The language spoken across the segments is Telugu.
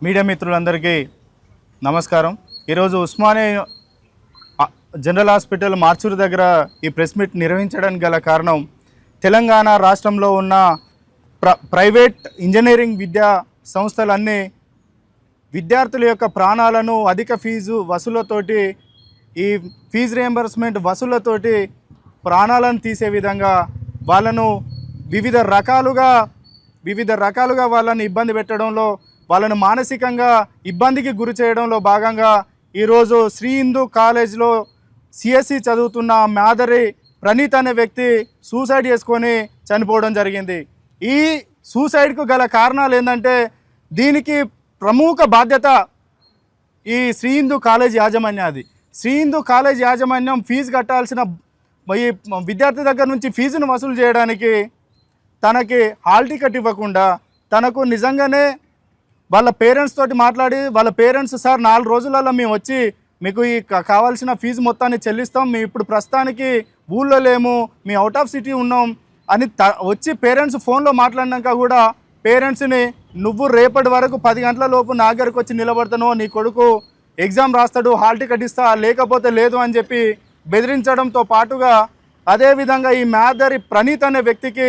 మీడియా మిత్రులందరికీ నమస్కారం. ఈరోజు ఉస్మానియా జనరల్ హాస్పిటల్ మార్చూరు దగ్గర ఈ ప్రెస్ మీట్ నిర్వహించడానికి గల కారణం తెలంగాణ రాష్ట్రంలో ఉన్న ప్రైవేట్ ఇంజనీరింగ్ విద్యా సంస్థలన్నీ విద్యార్థుల యొక్క ప్రాణాలను అధిక ఫీజు వసూళ్లతోటి ఈ ఫీజు రియంబర్స్మెంట్ వసూళ్లతోటి ప్రాణాలను తీసే విధంగా వాళ్ళను వివిధ రకాలుగా వాళ్ళని ఇబ్బంది పెట్టడంలో, వాళ్ళను మానసికంగా ఇబ్బందికి గురి చేయడంలో భాగంగా ఈరోజు శ్రీ హిందూ కాలేజ్లో సిఎస్సి చదువుతున్న మాదరి ప్రణీత్ అనే వ్యక్తి సూసైడ్ చేసుకొని చనిపోవడం జరిగింది. ఈ సూసైడ్కు గల కారణాలు ఏంటంటే, దీనికి ప్రముఖ బాధ్యత ఈ శ్రీ హిందూ కాలేజ్ యాజమాన్యాది. శ్రీ హిందూ కాలేజ్ యాజమాన్యం ఫీజు కట్టాల్సిన ఈ విద్యార్థి దగ్గర నుంచి ఫీజును వసూలు చేయడానికి తనకి హాల్ టికెట్ ఇవ్వకుండా, తనకు నిజంగానే వాళ్ళ పేరెంట్స్ తోటి మాట్లాడి, వాళ్ళ పేరెంట్స్ సార్ 4 రోజులలో మేము వచ్చి మీకు ఈ కావాల్సిన ఫీజు మొత్తాన్ని చెల్లిస్తాం, మేము ఇప్పుడు ప్రస్తుతానికి ఊళ్ళో లేము, మేము అవుట్ ఆఫ్ సిటీ ఉన్నాం అని వచ్చి పేరెంట్స్ ఫోన్లో మాట్లాడినాక కూడా పేరెంట్స్ని నువ్వు రేపటి వరకు 10 గంటల లోపు నా దగ్గరకు వచ్చి నిలబడతాను, నీ కొడుకు ఎగ్జామ్ రాస్తాడు, హాల్ టికెట్ ఇస్తా, లేకపోతే లేదు అని చెప్పి బెదిరించడంతో పాటుగా, అదేవిధంగా ఈ మాదరి ప్రణీత్ అనే వ్యక్తికి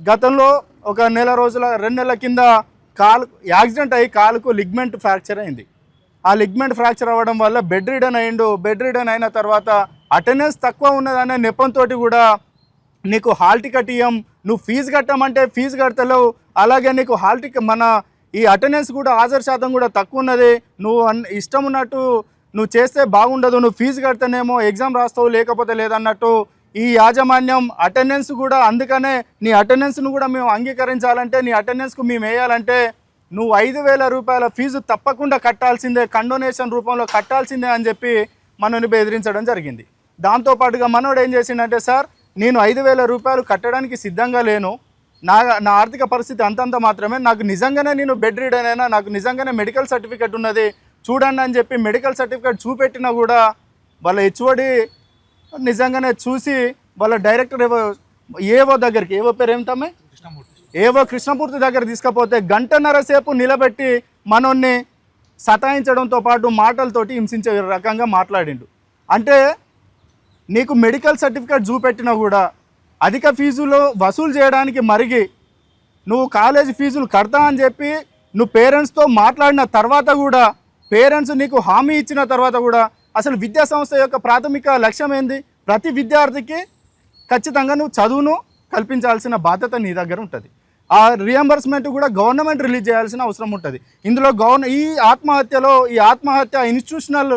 గతంలో ఒక 2 నెలల కింద యాక్సిడెంట్ అయ్యి కాలుకు లిగ్మెంట్ ఫ్రాక్చర్ అయింది. ఆ లిగ్మెంట్ ఫ్రాక్చర్ అవ్వడం వల్ల బెడ్ రిడన్ అయిండు. బెడ్ రిడన్ అయిన తర్వాత అటెండెన్స్ తక్కువ ఉన్నదనే నెపంతో కూడా నీకు హాల్ టికెట్ ఇయ్యం, నువ్వు ఫీజు కట్టమంటే ఫీజు కడతలేవు, అలాగే నీకు హాల్ టికెట్ మన ఈ అటెండెన్స్ కూడా హాజరు శాతం కూడా తక్కువ ఉన్నది, నువ్వు ఇష్టం ఉన్నట్టు నువ్వు చేస్తే బాగుండదు, నువ్వు ఫీజు కడితేనేమో ఎగ్జామ్ రాస్తావు, లేకపోతే లేదన్నట్టు ఈ యాజమాన్యం అటెండెన్స్ కూడా, అందుకనే నీ అటెండెన్స్ను కూడా మేము అంగీకరించాలంటే, నీ అటెండెన్స్కు మేము వేయాలంటే నువ్వు 5,000 రూపాయల ఫీజు తప్పకుండా కట్టాల్సిందే, కండోనేషన్ రూపంలో కట్టాల్సిందే అని చెప్పి మనల్ని బెదిరించడం జరిగింది. దాంతోపాటుగా మనోడు ఏం చేసిండంటే, సార్ నేను 5,000 రూపాయలు కట్టడానికి సిద్ధంగా లేను, నా ఆర్థిక పరిస్థితి అంతంత మాత్రమే, నాకు నిజంగానే నేను బెడ్ రీడర్ అయినా, నాకు నిజంగానే మెడికల్ సర్టిఫికేట్ ఉన్నది చూడండి అని చెప్పి మెడికల్ సర్టిఫికేట్ చూపెట్టినా కూడా వాళ్ళ హెచ్ఓడి నిజంగానే చూసి వాళ్ళ డైరెక్టర్ ఏవో దగ్గరికి, ఏవో పేరు ఏమిటమ్మే, ఏవో కృష్ణమూర్తి దగ్గర తీసుకపోతే 1.5 గంటల సేపు నిలబెట్టి మనోన్ని సతాయించడంతో పాటు మాటలతోటి హింసించే రకంగా మాట్లాడిండు. అంటే నీకు మెడికల్ సర్టిఫికేట్ చూపెట్టినా కూడా అధిక ఫీజులు వసూలు చేయడానికి మరిగి నువ్వు కాలేజీ ఫీజులు కడతా అని చెప్పి నువ్వు పేరెంట్స్తో మాట్లాడిన తర్వాత కూడా, పేరెంట్స్ నీకు హామీ ఇచ్చిన తర్వాత కూడా, అసలు విద్యా సంస్థ యొక్క ప్రాథమిక లక్ష్యం ఏంది? ప్రతి విద్యార్థికి ఖచ్చితంగా నువ్వు చదువును కల్పించాల్సిన బాధ్యత నీ దగ్గర ఉంటుంది. ఆ రియంబర్స్మెంట్ కూడా గవర్నమెంట్ రిలీజ్ చేయాల్సిన అవసరం ఉంటుంది. ఇందులో ఈ ఆత్మహత్య ఇన్స్టిట్యూషనల్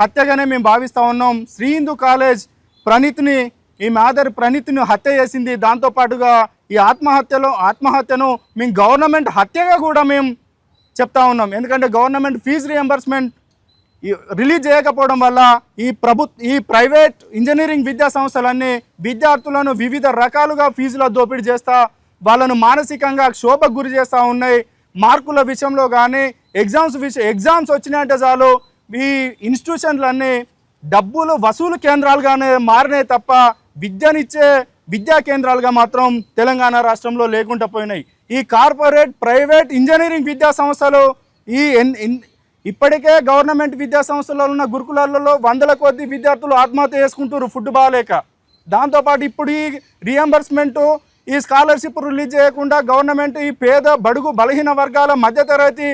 హత్యగానే మేము భావిస్తూ ఉన్నాం. శ్రీ హిందూ కాలేజ్ ప్రణీత్ని, ఈ మాదరి ప్రణీత్ని హత్య చేసింది. దాంతోపాటుగా ఈ ఆత్మహత్యను మేము గవర్నమెంట్ హత్యగా కూడా మేము చెప్తా ఉన్నాం. ఎందుకంటే గవర్నమెంట్ ఫీజు రియంబర్స్మెంట్ రిలీజ్ చేయకపోవడం వల్ల ఈ ప్రైవేట్ ఇంజనీరింగ్ విద్యా సంస్థలన్నీ విద్యార్థులను వివిధ రకాలుగా ఫీజుల దోపిడీ చేస్తా, వాళ్ళను మానసికంగా క్షోభకు గురి చేస్తూ ఉన్నాయి. మార్కుల విషయంలో కానీ ఎగ్జామ్స్ వచ్చినాయంటే చాలు ఈ ఇన్స్టిట్యూషన్లన్నీ డబ్బులు వసూలు కేంద్రాలుగానే మారినాయి తప్ప విద్యనిచ్చే విద్యా కేంద్రాలుగా మాత్రం తెలంగాణ రాష్ట్రంలో లేకుండా పోయినాయి. ఈ కార్పొరేట్ ప్రైవేట్ ఇంజనీరింగ్ విద్యా సంస్థలు ఇప్పటికే గవర్నమెంట్ విద్యా సంస్థలలో ఉన్న గురుకులాలలో 100ల కొద్ది విద్యార్థులు ఆత్మహత్య చేసుకుంటారు ఫుడ్ బాగాలేక. దాంతోపాటు ఇప్పుడు ఈ రియంబర్స్మెంటు, ఈ స్కాలర్షిప్ రిలీజ్ చేయకుండా గవర్నమెంట్ ఈ పేద బడుగు బలహీన వర్గాల మధ్యతరగతి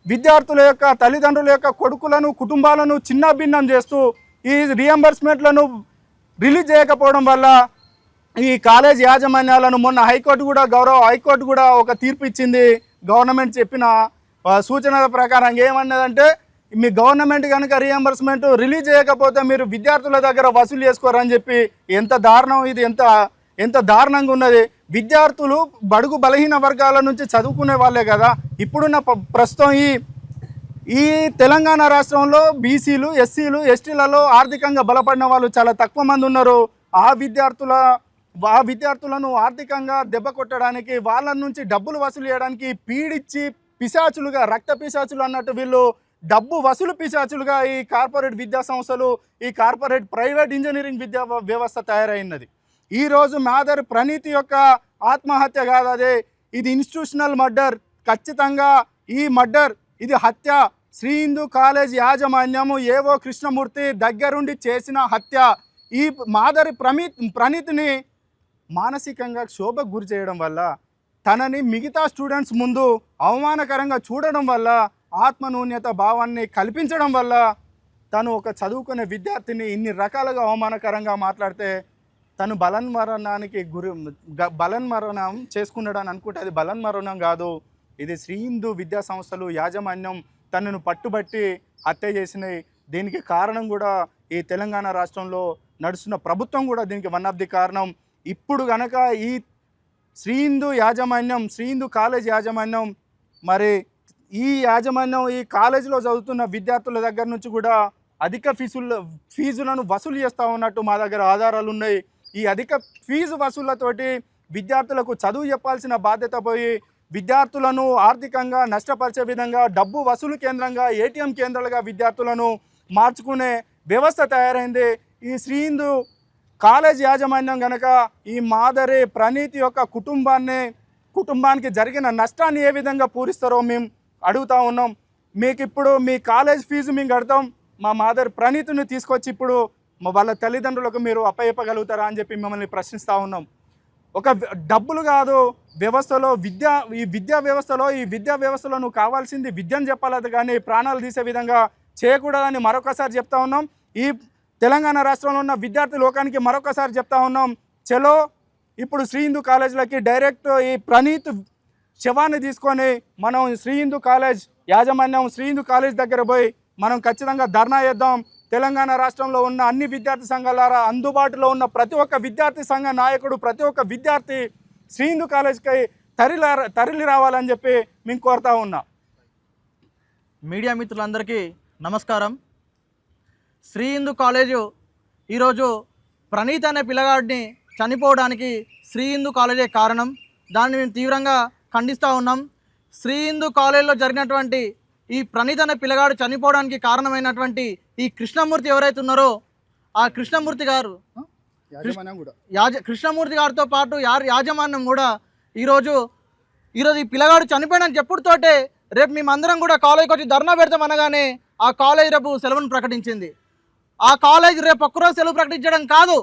విద్యార్థుల యొక్క తల్లిదండ్రుల యొక్క కొడుకులను, కుటుంబాలను చిన్నాభిన్నం చేస్తూ ఈ రియంబర్స్మెంట్లను రిలీజ్ చేయకపోవడం వల్ల ఈ కాలేజ్ యాజమాన్యాలను మొన్న గౌరవ హైకోర్టు కూడా ఒక తీర్పు ఇచ్చింది. గవర్నమెంట్ చెప్పిన సూచనల ప్రకారం ఏమన్నదంటే, మీ గవర్నమెంట్ కనుక రియంబర్స్మెంట్ రిలీజ్ చేయకపోతే మీరు విద్యార్థుల దగ్గర వసూలు చేసుకోరని చెప్పి. ఎంత దారుణం ఇది, ఎంత దారుణంగా ఉన్నది. విద్యార్థులు బడుగు బలహీన వర్గాల నుంచి చదువుకునే వాళ్ళే కదా. ఇప్పుడున్న ప్రస్తుతం ఈ తెలంగాణ రాష్ట్రంలో బీసీలు, ఎస్సీలు, ఎస్టీలలో ఆర్థికంగా బలపడిన వాళ్ళు చాలా తక్కువ మంది ఉన్నారు. ఆ విద్యార్థులను ఆర్థికంగా దెబ్బ కొట్టడానికి, వాళ్ళ నుంచి డబ్బులు వసూలు చేయడానికి పీడిచ్చి పిశాచులుగా, రక్త పిశాచులు అన్నట్టు వీళ్ళు డబ్బు వసూలు పిశాచులుగా ఈ కార్పొరేట్ విద్యా సంస్థలు, ఈ కార్పొరేట్ ప్రైవేట్ ఇంజనీరింగ్ విద్యా వ్యవస్థ తయారైనది. ఈరోజు మాదరి ప్రణీత్ యొక్క ఆత్మహత్య కాదు, అదే ఇది ఇన్స్టిట్యూషనల్ మర్డర్. ఖచ్చితంగా ఈ మర్డర్ ఇది హత్య. శ్రీ హిందూ కాలేజ్ యాజమాన్యము ఏవో కృష్ణమూర్తి దగ్గరుండి చేసిన హత్య. ఈ మాదరి ప్రణీత్ని మానసికంగా క్షోభకు గురి చేయడం వల్ల, తనని మిగతా స్టూడెంట్స్ ముందు అవమానకరంగా చూడడం వల్ల, ఆత్మన్యూన్యత భావాన్ని కల్పించడం వల్ల తను ఒక చదువుకునే విద్యార్థిని ఇన్ని రకాలుగా అవమానకరంగా మాట్లాడితే తను బలన్మరణం చేసుకున్నాడని అనుకుంటే అది బలన్మరణం కాదు. ఇది శ్రీ హిందూ విద్యా సంస్థలు యాజమాన్యం తనను పట్టుబట్టి హత్య చేసినాయి. దీనికి కారణం కూడా ఈ తెలంగాణ రాష్ట్రంలో నడుస్తున్న ప్రభుత్వం కూడా దీనికి వన్ ఆఫ్ ది కారణం. ఇప్పుడు కనుక ఈ శ్రీ హిందూ యాజమాన్యం, శ్రీ హిందూ కాలేజ్ యాజమాన్యం, మరి ఈ యాజమాన్యం ఈ కాలేజీలో చదువుతున్న విద్యార్థుల దగ్గర నుంచి కూడా అధిక ఫీజులను వసూలు చేస్తూ ఉన్నట్టు మా దగ్గర ఆధారాలు ఉన్నాయి. ఈ అధిక ఫీజు వసూళ్లతోటి విద్యార్థులకు చదువు చెప్పాల్సిన బాధ్యత పోయి విద్యార్థులను ఆర్థికంగా నష్టపరిచే విధంగా డబ్బు వసూలు కేంద్రంగా, ఏటీఎం కేంద్రాలుగా విద్యార్థులను మార్చుకునే వ్యవస్థ తయారైంది. ఈ శ్రీ హిందూ కాలేజ్ యాజమాన్యం కనుక ఈ మాదరి ప్రణీత్ యొక్క కుటుంబానికి జరిగిన నష్టాన్ని ఏ విధంగా పూరిస్తారో మేము అడుగుతూ ఉన్నాం. మీకు ఇప్పుడు మీ కాలేజ్ ఫీజు మేము కడతాం, మా మాదరి ప్రణీత్ని తీసుకొచ్చి ఇప్పుడు వాళ్ళ తల్లిదండ్రులకు మీరు అప్పచెప్పగలుగుతారా అని చెప్పి మిమ్మల్ని ప్రశ్నిస్తూ ఉన్నాం. ఒక డబ్బులు కాదు వ్యవస్థలో ఈ విద్యా వ్యవస్థలో నువ్వు కావాల్సింది విద్యను చెప్పాలి కానీ ప్రాణాలు తీసే విధంగా చేయకూడదని మరొకసారి చెప్తా ఉన్నాం. ఈ తెలంగాణ రాష్ట్రంలో ఉన్న విద్యార్థి లోకానికి మరొకసారి చెప్తా ఉన్నాం. చలో ఇప్పుడు శ్రీ హిందూ కాలేజీలకి డైరెక్ట్ ఈ ప్రణీత్ శవాన్ని తీసుకొని మనం శ్రీ హిందూ కాలేజ్ యాజమాన్యం, శ్రీ హిందూ కాలేజ్ దగ్గర పోయి మనం ఖచ్చితంగా ధర్నా చేద్దాం. తెలంగాణ రాష్ట్రంలో ఉన్న అన్ని విద్యార్థి సంఘాల అందుబాటులో ఉన్న ప్రతి ఒక్క విద్యార్థి సంఘ నాయకుడు, ప్రతి ఒక్క విద్యార్థి శ్రీ హిందూ కాలేజ్కి తరలి రావాలని చెప్పి మేము కోరుతా ఉన్నాం. మీడియా మిత్రులందరికీ నమస్కారం. శ్రీ హిందూ కాలేజు ఈరోజు ప్రణీత్ అనే పిల్లగాడిని చనిపోవడానికి శ్రీ హిందూ కాలేజే కారణం. దాన్ని మేము తీవ్రంగా ఖండిస్తూ ఉన్నాం. శ్రీ హిందూ కాలేజీలో జరిగినటువంటి ఈ ప్రణీత్ అనే పిల్లగాడు చనిపోవడానికి కారణమైనటువంటి ఈ కృష్ణమూర్తి ఎవరైతే ఉన్నారో ఆ కృష్ణమూర్తి గారు కృష్ణమూర్తి గారితో పాటు యాజమాన్యం కూడా ఈరోజు ఈ పిల్లగాడు చనిపోయాడని చెప్పుడుతోటే రేపు మేమందరం కూడా కాలేజీకి వచ్చి ధర్నా పెడతాం అనగానే ఆ కాలేజ్ రేపు సెలవును ప్రకటించింది. ఆ కాలేజ్ రేపు ఒక్కరోజు సెలవు ప్రకటించడం కాదు,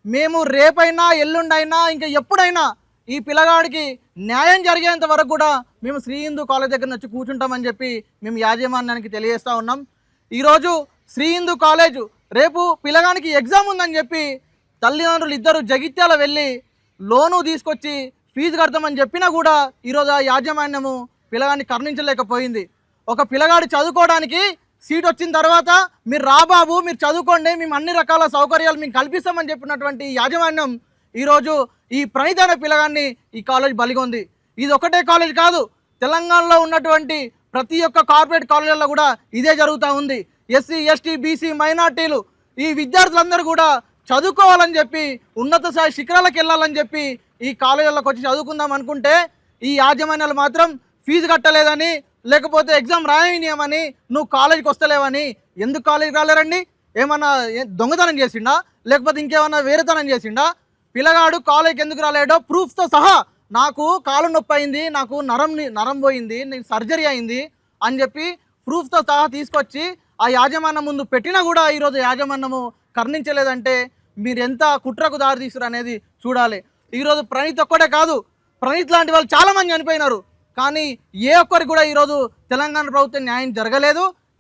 మేము రేపైనా ఎల్లుండైనా ఇంకా ఎప్పుడైనా ఈ పిల్లగాడికి న్యాయం జరిగేంత వరకు కూడా మేము శ్రీ హిందూ కాలేజ్ దగ్గర వచ్చి కూర్చుంటామని చెప్పి మేము యాజమాన్యానికి తెలియజేస్తూ ఉన్నాం. ఈరోజు శ్రీ హిందూ కాలేజు రేపు పిల్లగానికి ఎగ్జామ్ ఉందని చెప్పి తల్లిదండ్రులు ఇద్దరు జగిత్యాల వెళ్ళి లోను తీసుకొచ్చి ఫీజు కడతామని చెప్పినా కూడా ఈరోజు ఆ యాజమాన్యము పిల్లగాడిని కరుణించలేకపోయింది. ఒక పిల్లగాడు చదువుకోవడానికి సీట్ వచ్చిన తర్వాత మీరు రాబాబు, మీరు చదువుకోండి, మేము అన్ని రకాల సౌకర్యాలు మేము కల్పిస్తామని చెప్పినటువంటి యాజమాన్యం ఈరోజు ఈ ప్రణీత్ అనే పిల్లగాన్ని ఈ కాలేజ్ బలిగొంది. ఇది ఒకటే కాలేజ్ కాదు, తెలంగాణలో ఉన్నటువంటి ప్రతి ఒక్క కార్పొరేట్ కాలేజీల్లో కూడా ఇదే జరుగుతూ ఉంది. ఎస్సీ, ఎస్టీ, బీసీ, మైనార్టీలు ఈ విద్యార్థులందరూ కూడా చదువుకోవాలని చెప్పి ఉన్నత స్థాయి శిఖరాలకు వెళ్ళాలని చెప్పి ఈ కాలేజీలకు వచ్చి చదువుకుందాం అనుకుంటే ఈ యాజమాన్యాలు మాత్రం ఫీజు కట్టలేదని, లేకపోతే ఎగ్జామ్ రాయనియమని, నువ్వు కాలేజీకి వస్తలేవని. ఎందుకు కాలేజీకి రాలేరండి? ఏమన్నా దొంగతనం చేసిండా, లేకపోతే ఇంకేమన్నా వేరేతనం చేసిండా? పిల్లగాడు కాలేజీకి ఎందుకు రాలేడో ప్రూఫ్తో సహా, నాకు కాలు నొప్పి అయింది, నాకు నరం పోయింది, నీకు సర్జరీ అయింది అని చెప్పి ప్రూఫ్తో సహా తీసుకొచ్చి ఆ యాజమాన్యం ముందు పెట్టినా కూడా ఈరోజు యాజమాన్యము కరుణించలేదంటే మీరు ఎంత కుట్రకు దారి తీసారు అనేది చూడాలి. ఈరోజు ప్రణీత్ ఒక్కడే కాదు, ప్రణీత్ లాంటి వాళ్ళు చాలామంది చనిపోయినారు. కానీ ఏ ఒక్కరికి కూడా ఈరోజు తెలంగాణ ప్రభుత్వం న్యాయం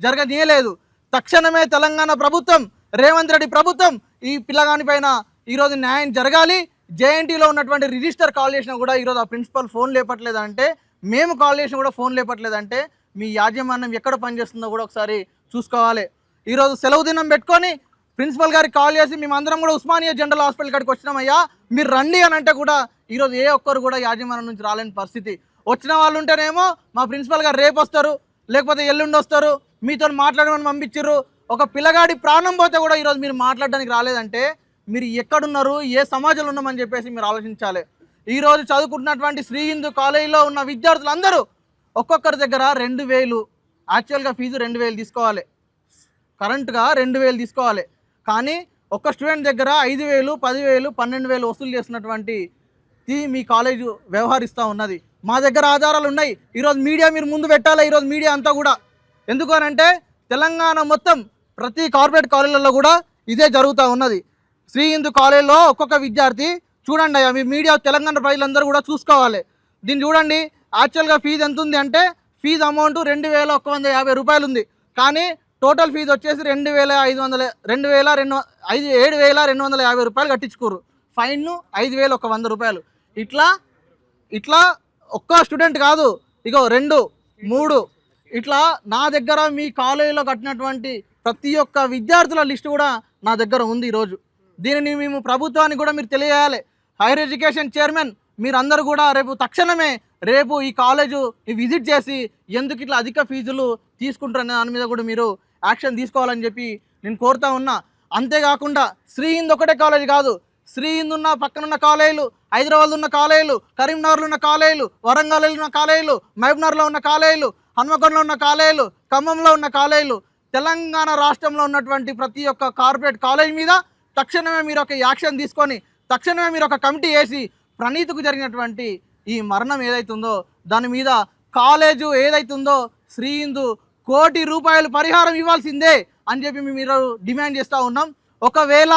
జరగనీయలేదు. తక్షణమే తెలంగాణ ప్రభుత్వం, రేవంత్ రెడ్డి ప్రభుత్వం ఈ పిల్లగాని పైన ఈరోజు న్యాయం జరగాలి. జేఎన్టీలో ఉన్నటువంటి రిజిస్టర్ కాల్ చేసినా కూడా ఈరోజు ఆ ప్రిన్సిపల్ ఫోన్ లేపట్లేదంటే, మేము కాల్ చేసినా కూడా ఫోన్ లేపట్లేదంటే మీ యాజమాన్యం ఎక్కడ పనిచేస్తుందో కూడా ఒకసారి చూసుకోవాలి. ఈరోజు సెలవు దినం పెట్టుకొని ప్రిన్సిపల్ గారికి కాల్ చేసి మేమందరం కూడా ఉస్మానియా జనరల్ హాస్పిటల్ కాడికి వచ్చినామయ్యా, మీరు రండి అని అంటే కూడా ఈరోజు ఏ ఒక్కరు కూడా యాజమాన్యం నుంచి రాలేని పరిస్థితి. వచ్చిన వాళ్ళు ఉంటేనేమో మా ప్రిన్సిపల్ గారు రేపు వస్తారు, లేకపోతే ఎల్లుండి వస్తారు, మీతో మాట్లాడమని పంపించారు. ఒక పిల్లగాడి ప్రాణం పోతే కూడా ఈరోజు మీరు మాట్లాడడానికి రాలేదంటే మీరు ఎక్కడున్నారు, ఏ సమాజంలో ఉన్నామని చెప్పేసి మీరు ఆలోచించాలి. ఈరోజు చదువుకుంటున్నటువంటి శ్రీ హిందూ కాలేజీలో ఉన్న విద్యార్థులందరూ ఒక్కొక్కరి దగ్గర 2000, యాక్చువల్గా ఫీజు 2000 తీసుకోవాలి, కరెంట్గా 2000 తీసుకోవాలి. కానీ ఒక్క స్టూడెంట్ దగ్గర 5000, 10,000, 12,000 వసూలు చేస్తున్నటువంటి మీ కాలేజు వ్యవహరిస్తూ ఉన్నది. మా దగ్గర ఆధారాలు ఉన్నాయి. ఈరోజు మీడియా మీరు ముందు పెట్టాలి. ఈరోజు మీడియా అంతా కూడా ఎందుకు అనంటే తెలంగాణ మొత్తం ప్రతి కార్పొరేట్ కాలేజీలలో కూడా ఇదే జరుగుతూ ఉన్నది. శ్రీ హిందూ కాలేజీలో ఒక్కొక్క విద్యార్థి చూడండి, మీ మీడియా తెలంగాణ ప్రజలందరూ కూడా చూసుకోవాలి. దీన్ని చూడండి, యాక్చువల్గా ఫీజు ఎంత ఉంది అంటే ఫీజు అమౌంట్ 2150 రూపాయలు ఉంది. కానీ టోటల్ ఫీజు వచ్చేసి 7,250 రూపాయలు కట్టించుకోరు. ఫైన్ 5,100 రూపాయలు. ఇట్లా ఒక్క స్టూడెంట్ కాదు, ఇగో 2, 3 ఇట్లా నా దగ్గర మీ కాలేజీలో కట్టినటువంటి ప్రతి ఒక్క విద్యార్థుల లిస్టు కూడా నా దగ్గర ఉంది ఈరోజు. దీనిని మేము ప్రభుత్వానికి కూడా మీరు తెలియజేయాలి. హైయర్ ఎడ్యుకేషన్ చైర్మన్ మీరందరూ కూడా తక్షణమే ఈ కాలేజు విజిట్ చేసి ఎందుకు ఇట్లా అధిక ఫీజులు తీసుకుంటారనే దాని మీద కూడా మీరు యాక్షన్ తీసుకోవాలని చెప్పి నేను కోరుతా ఉన్నా. అంతేకాకుండా శ్రీ హిందూ ఒకటే కాలేజ్ కాదు, శ్రీ హిందూ ఉన్న పక్కనున్న కాలేజీలు, హైదరాబాద్లో ఉన్న కాలేజీలు, కరీంనగర్లో ఉన్న కాలేజీలు, వరంగల్లో ఉన్న కాలేజీలు, మహబూబ్నగర్లో ఉన్న కాలేజీలు, హన్మకొండలో ఉన్న కాలేజీలు, ఖమ్మంలో ఉన్న కాలేజీలు, తెలంగాణ రాష్ట్రంలో ఉన్నటువంటి ప్రతి ఒక్క కార్పొరేట్ కాలేజ్ మీద తక్షణమే మీరు ఒక యాక్షన్ తీసుకొని తక్షణమే మీరు ఒక కమిటీ వేసి ప్రణీత్కు జరిగినటువంటి ఈ మరణం ఏదైతుందో దాని మీద కాలేజు ఏదైతుందో శ్రీ హిందూ ₹1 కోటి పరిహారం ఇవ్వాల్సిందే అని చెప్పి మీరు డిమాండ్ చేస్తూ ఉన్నాం. ఒకవేళ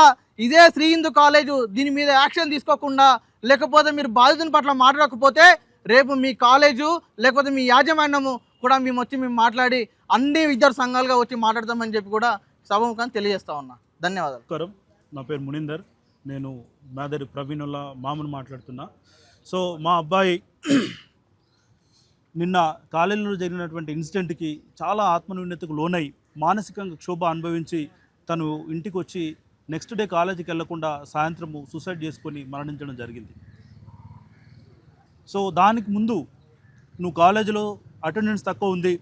ఇదే శ్రీ హిందూ కాలేజు దీని మీద యాక్షన్ తీసుకోకుండా లేకపోతే మీరు బాధితుని పట్ల మాట్లాడకపోతే రేపు మీ కాలేజు లేకపోతే మీ యాజమాన్యము కూడా మేము మాట్లాడి అన్ని విద్యార్థి సంఘాలుగా వచ్చి మాట్లాడతామని చెప్పి కూడా సభముఖంగా తెలియజేస్తా ఉన్నా. ధన్యవాదాలు. నా పేరు మునిందర్, నేను మాదరి ప్రవీణుల్లా మామూలు మాట్లాడుతున్నా. సో మా అబ్బాయి నిన్న కాలేజీలో జరిగినటువంటి ఇన్సిడెంట్కి చాలా ఆత్మన్యూన్యతకు లోనై మానసికంగా క్షోభ అనుభవించి తను ఇంటికి వచ్చి నెక్స్ట్ డే కాలేజీకి వెళ్లకుండా సాయంత్రము సూసైడ్ చేసుకొని మరణించడం జరిగింది. సో దానికి ముందు నువ్వు కాలేజీలో అటెండెన్స్ తక్కువ ఉంది,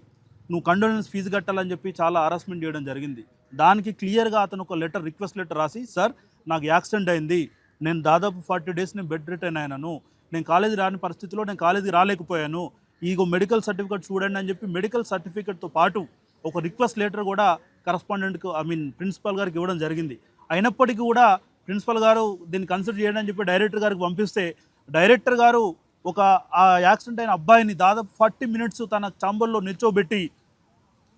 నువ్వు కండోలెన్స్ ఫీజు కట్టాలని చెప్పి చాలా హరాస్మెంట్ చేయడం జరిగింది. దానికి క్లియర్గా అతను ఒక రిక్వెస్ట్ లెటర్ రాసి, సార్ నాకు యాక్సిడెంట్ అయింది, నేను దాదాపు 40 డేస్ నేను బెడ్ రిటర్న్ అయినాను, నేను కాలేజీ రాని పరిస్థితిలో నేను కాలేజీకి రాలేకపోయాను, ఈగో మెడికల్ సర్టిఫికేట్ చూడండి అని చెప్పి మెడికల్ సర్టిఫికేట్తో పాటు ఒక రిక్వెస్ట్ లెటర్ కూడా కరస్పాండెంట్కు ప్రిన్సిపల్ గారికి ఇవ్వడం జరిగింది. అయినప్పటికీ కూడా ప్రిన్సిపల్ గారు దీన్ని కన్సిడర్ చేయడం అని చెప్పి డైరెక్టర్ గారికి పంపిస్తే డైరెక్టర్ గారు ఆ యాక్సిడెంట్ అయిన అబ్బాయిని దాదాపు 40 మినిట్స్ తన ఛాంబర్లో నిల్చోబెట్టి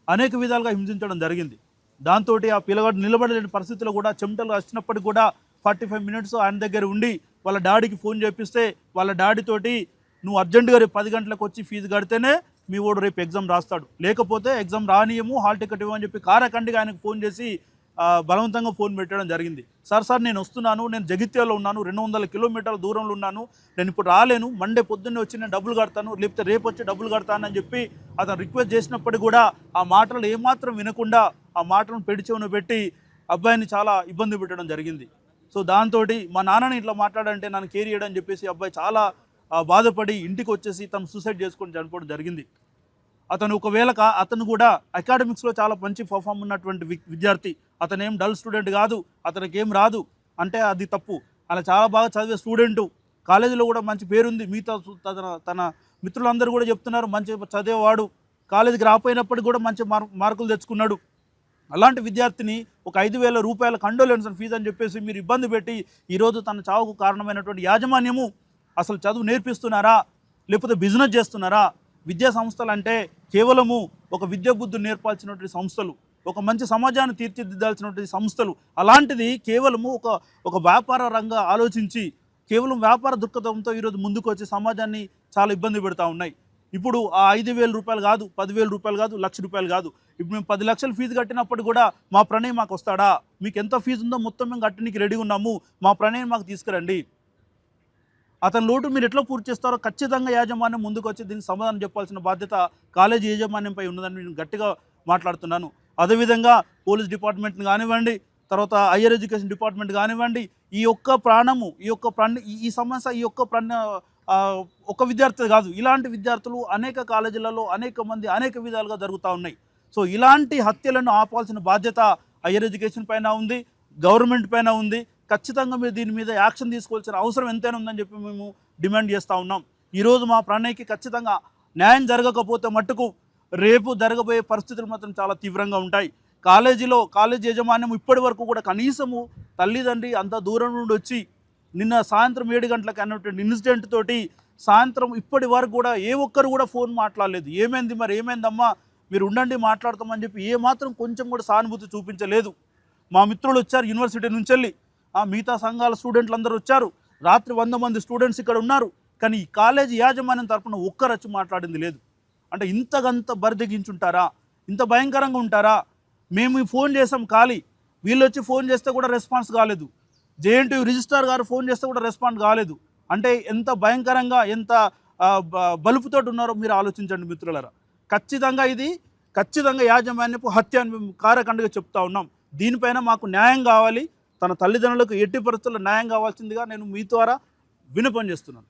అనేక విధాలుగా హింసించడం జరిగింది. దాంతో ఆ పిల్లగాడు నిలబడలేని పరిస్థితిలో కూడా చెమటలు వచ్చినప్పటికీ కూడా 45 మినిట్స్ ఆయన దగ్గర ఉండి వాళ్ళ డాడీకి ఫోన్ చేపిస్తే వాళ్ళ డాడీతోటి నువ్వు అర్జెంటుగా రేపు 10 గంటలకు వచ్చి ఫీజు కడితేనే మీ వాడు రేపు ఎగ్జామ్ రాస్తాడు, లేకపోతే ఎగ్జామ్ రానియము, హాల్ టికెట్ ఇవ్వమని చెప్పి కారకండిగా ఆయనకు ఫోన్ చేసి బలవంతంగా ఫోన్ పెట్టడం జరిగింది. సార్ నేను వస్తున్నాను, నేను జగిత్యాలో ఉన్నాను, 200 కిలోమీటర్ల దూరంలో ఉన్నాను, నేను ఇప్పుడు రాలేను, మండే పొద్దున్నే వచ్చి నేను డబ్బులు కడతాను, లేకపోతే రేపు వచ్చి డబ్బులు కడతాను అని చెప్పి అతను రిక్వెస్ట్ చేసినప్పటికీ కూడా ఆ మాటలు ఏమాత్రం వినకుండా ఆ మాటలను పెడిచెవును పెట్టి అబ్బాయిని చాలా ఇబ్బంది పెట్టడం జరిగింది. సో దాంతో మా నాన్నని ఇట్లా మాట్లాడంటే నన్ను కేర్ చేయడని చెప్పేసి అబ్బాయి చాలా బాధపడి ఇంటికి వచ్చేసి తను సూసైడ్ చేసుకొని చనిపోవడం జరిగింది. అతను అతను కూడా అకాడమిక్స్లో చాలా మంచి పర్ఫామ్ ఉన్నటువంటి విద్యార్థి, అతను ఏం డల్ స్టూడెంట్ కాదు, అతనికి ఏం రాదు అంటే అది తప్పు. అలా చాలా బాగా చదివే స్టూడెంటు, కాలేజీలో కూడా మంచి పేరుంది, మిగతా తన మిత్రులందరూ కూడా చెప్తున్నారు మంచి చదివేవాడు, కాలేజీకి రాపోయినప్పటికీ కూడా మంచి మార్కులు తెచ్చుకున్నాడు. అలాంటి విద్యార్థిని ఒక 5,000 రూపాయల కండోలెన్స్ ఫీజు అని చెప్పేసి మీరు ఇబ్బంది పెట్టి ఈరోజు తన చావుకు కారణమైనటువంటి యాజమాన్యము అసలు చదువు నేర్పిస్తున్నారా లేకపోతే బిజినెస్ చేస్తున్నారా? విద్యా సంస్థలు అంటే కేవలము ఒక విద్యా బుద్ధులు నేర్పాల్సినటువంటి సంస్థలు, ఒక మంచి సమాజాన్ని తీర్చిదిద్దాల్సినటువంటి సంస్థలు, అలాంటిది కేవలము ఒక వ్యాపార రంగం ఆలోచించి కేవలం వ్యాపార దృక్పథంతో ఈరోజు ముందుకు వచ్చి సమాజాన్ని చాలా ఇబ్బంది పెడతా ఉన్నాయి. ఇప్పుడు ఆ 5,000 రూపాయలు కాదు, 10,000 రూపాయలు కాదు, ₹1,00,000 కాదు, ఇప్పుడు మేము 10 లక్షలు ఫీజు కట్టినప్పుడు కూడా మా ప్రణయ్ మాకు వస్తాడా? మీకు ఎంత ఫీజు ఉందో మొత్తం మేము కట్టడానికి రెడీగా ఉన్నాము, మా ప్రణయ్ మాకు తీసుకురండి. అతని లోటు మీరు ఎట్లా పూర్తి చేస్తారో ఖచ్చితంగా యాజమాన్యం ముందుకు వచ్చి దీనికి సమాధానం చెప్పాల్సిన బాధ్యత కాలేజీ యాజమాన్యంపై ఉన్నదని నేను గట్టిగా మాట్లాడుతున్నాను. అదేవిధంగా పోలీస్ డిపార్ట్మెంట్ని కానివ్వండి, తర్వాత హయ్యర్ ఎడ్యుకేషన్ డిపార్ట్మెంట్ కానివ్వండి, ఈ సమస్య ఒక్క విద్యార్థి కాదు, ఇలాంటి విద్యార్థులు అనేక కాలేజీలలో అనేక మంది అనేక విధాలుగా జరుగుతూ ఉన్నాయి. సో ఇలాంటి హత్యలను ఆపాల్సిన బాధ్యత హయ్యర్ ఎడ్యుకేషన్ పైన ఉంది, గవర్నమెంట్ పైన ఉంది. ఖచ్చితంగా మీరు దీని మీద యాక్షన్ తీసుకోవాల్సిన అవసరం ఎంతైనా ఉందని చెప్పి మేము డిమాండ్ చేస్తూ ఉన్నాం. ఈరోజు మా ప్రణయ్కి ఖచ్చితంగా న్యాయం జరగకపోతే మట్టుకు రేపు జరగబోయే పరిస్థితులు మాత్రం చాలా తీవ్రంగా ఉంటాయి. కాలేజీ యాజమాన్యం ఇప్పటి వరకు కూడా కనీసము తల్లిదండ్రి అంత దూరం నుండి వచ్చి నిన్న సాయంత్రం 7 గంటలకు అన్నటువంటి ఇన్సిడెంట్ తోటి సాయంత్రం ఇప్పటి వరకు కూడా ఏ ఒక్కరు కూడా ఫోన్ మాట్లాడలేదు. ఏమైందమ్మా, మీరు ఉండండి మాట్లాడతామని చెప్పి ఏమాత్రం కొంచెం కూడా సానుభూతి చూపించలేదు. మా మిత్రులు వచ్చారు యూనివర్సిటీ నుంచి వెళ్ళి, మిగతా సంఘాల స్టూడెంట్లు అందరూ వచ్చారు, రాత్రి 100 మంది స్టూడెంట్స్ ఇక్కడ ఉన్నారు, కానీ ఈ కాలేజీ యాజమాన్యం తరపున ఒక్కరు వచ్చి మాట్లాడింది లేదు. అంటే ఇంతగంత బరిదెగించుంటారా, ఇంత భయంకరంగా ఉంటారా? మేము ఫోన్ చేసాం ఖాళీ, వీళ్ళు వచ్చి ఫోన్ చేస్తే కూడా రెస్పాన్స్ కాలేదు, జేఎన్టీయూ రిజిస్ట్రార్ గారు ఫోన్ చేస్తే కూడా రెస్పాన్స్ కాలేదు. అంటే ఎంత భయంకరంగా ఎంత బలుపుతోటి ఉన్నారో మీరు ఆలోచించండి మిత్రులారా. ఖచ్చితంగా యాజమాన్యపు హత్య అని మేము కారకండగా చెప్తా ఉన్నాం. దీనిపైన మాకు న్యాయం కావాలి, తన తల్లిదండ్రులకు ఎట్టి పరిస్థితుల్లో న్యాయం కావాల్సిందిగా నేను మీ ద్వారా విన్నపం చేస్తున్నాను.